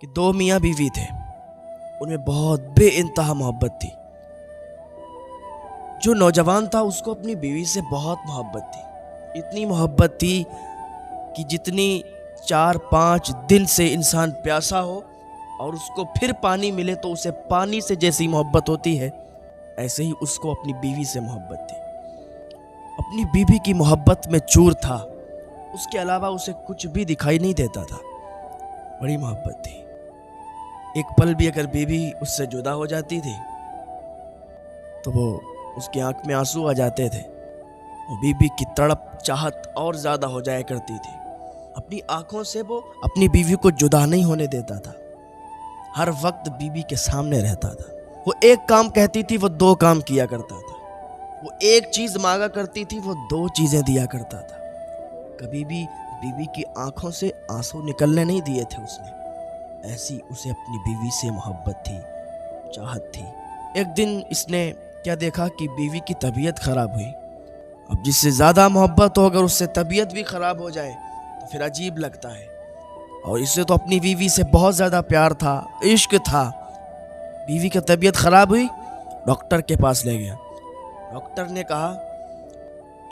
कि दो मियाँ बीवी थे, उनमें बहुत बेइंतहा मोहब्बत थी। जो नौजवान था उसको अपनी बीवी से बहुत मोहब्बत थी, इतनी मोहब्बत थी कि जितनी 4-5 दिन से इंसान प्यासा हो और उसको फिर पानी मिले तो उसे पानी से जैसी मोहब्बत होती है, ऐसे ही उसको अपनी बीवी से मोहब्बत थी। अपनी बीवी की मोहब्बत में चूर था, उसके अलावा उसे कुछ भी दिखाई नहीं देता था। बड़ी मोहब्बत थी। एक पल भी अगर बीवी उससे जुदा हो जाती थी तो वो उसकी आंख में आंसू आ जाते थे। वो बीवी की तड़प चाहत और ज़्यादा हो जाया करती थी। अपनी आंखों से वो अपनी बीवी को जुदा नहीं होने देता था। हर वक्त बीवी के सामने रहता था। वो एक काम कहती थी, वो 2 काम किया करता था। वो एक चीज़ मांगा करती थी, वो 2 चीज़ें दिया करता था। कभी भी बीवी की आंखों से आंसू निकलने नहीं दिए थे उसने। ऐसी उसे अपनी बीवी से मोहब्बत थी, चाहत थी। एक दिन इसने क्या देखा कि बीवी की तबीयत ख़राब हुई। अब जिससे ज़्यादा मोहब्बत हो, अगर उससे तबीयत भी ख़राब हो जाए तो फिर अजीब लगता है। और इससे तो अपनी बीवी से बहुत ज़्यादा प्यार था, इश्क था। बीवी की तबीयत ख़राब हुई, डॉक्टर के पास ले गया। डॉक्टर ने कहा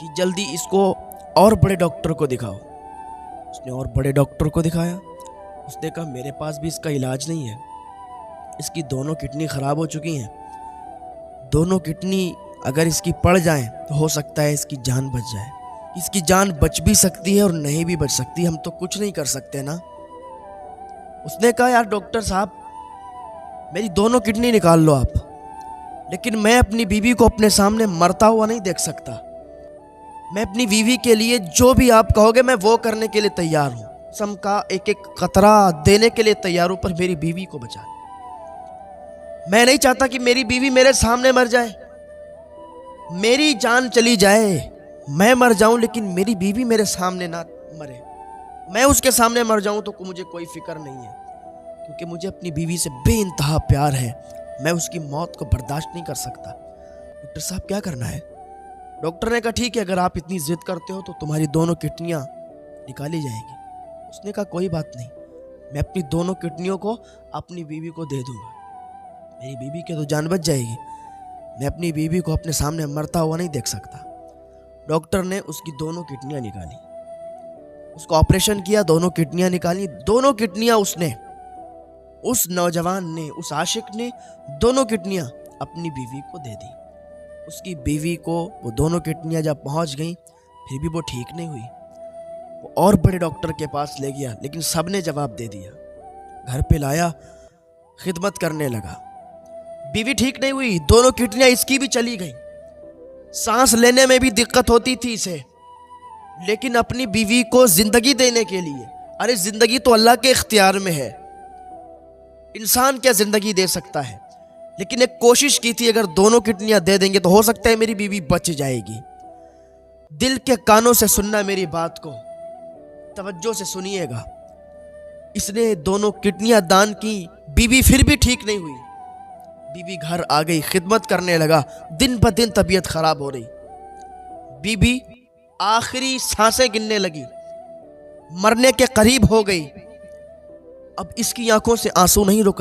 कि जल्दी इसको और बड़े डॉक्टर को दिखाओ। उसने और बड़े डॉक्टर को दिखाया। उसने कहा मेरे पास भी इसका इलाज नहीं है, इसकी दोनों किडनी ख़राब हो चुकी हैं। दोनों किडनी अगर इसकी पड़ जाएं तो हो सकता है इसकी जान बच जाए। इसकी जान बच भी सकती है और नहीं भी बच सकती, हम तो कुछ नहीं कर सकते ना। उसने कहा यार डॉक्टर साहब, मेरी दोनों किडनी निकाल लो आप, लेकिन मैं अपनी बीवी को अपने सामने मरता हुआ नहीं देख सकता। मैं अपनी बीवी के लिए जो भी आप कहोगे मैं वो करने के लिए तैयार हूँ। सम का एक एक कतरा देने के लिए तैयार हूँ, पर मेरी बीवी को बचा। मैं नहीं चाहता कि मेरी बीवी मेरे सामने मर जाए, मेरी जान चली जाए, मैं मर जाऊं, लेकिन मेरी बीवी मेरे सामने ना मरे। मैं उसके सामने मर जाऊं तो मुझे कोई फिक्र नहीं है, क्योंकि मुझे अपनी बीवी से बेइंतहा प्यार है। मैं उसकी मौत को बर्दाश्त नहीं कर सकता। डॉक्टर साहब क्या करना है? डॉक्टर ने कहा ठीक है, अगर आप इतनी जिद करते हो तो तुम्हारी दोनों किडनियां निकाली जाएंगी। उसने कहा कोई बात नहीं, मैं अपनी दोनों किडनियों को अपनी बीवी को दे दूंगा। मेरी बीवी की तो जान बच जाएगी। मैं अपनी बीवी को अपने सामने मरता हुआ नहीं देख सकता। डॉक्टर ने उसकी दोनों किडनियां निकाली, उसको ऑपरेशन किया, दोनों किडनियां निकाली। दोनों किडनियां उसने, उस नौजवान ने, उस आशिक ने दोनों किडनियां अपनी बीवी को दे दी। उसकी बीवी को वो दोनों किडनियां जब पहुंच गई फिर भी वो ठीक नहीं हुई। वो और बड़े डॉक्टर के पास ले गया, लेकिन सब ने जवाब दे दिया। घर पे लाया, खिदमत करने लगा। बीवी ठीक नहीं हुई, दोनों किडनियां इसकी भी चली गई। सांस लेने में भी दिक्कत होती थी इसे, लेकिन अपनी बीवी को जिंदगी देने के लिए, अरे जिंदगी तो अल्लाह के इख्तियार में है, इंसान क्या जिंदगी दे सकता है, लेकिन एक कोशिश की थी अगर दोनों किडनियां दे देंगे तो हो सकता है मेरी बीवी बच जाएगी। दिल के कानों से सुनना मेरी बात को, तवज्जो से सुनिएगा। इसने दोनों किडनियां दान की, बीवी फिर भी ठीक नहीं हुई। बीवी घर आ गई, खिदमत करने लगा। दिन ब दिन तबीयत खराब हो रही। बीवी आखिरी सांसें गिनने लगी, मरने के करीब हो गई। अब इसकी आंखों से आंसू नहीं रुक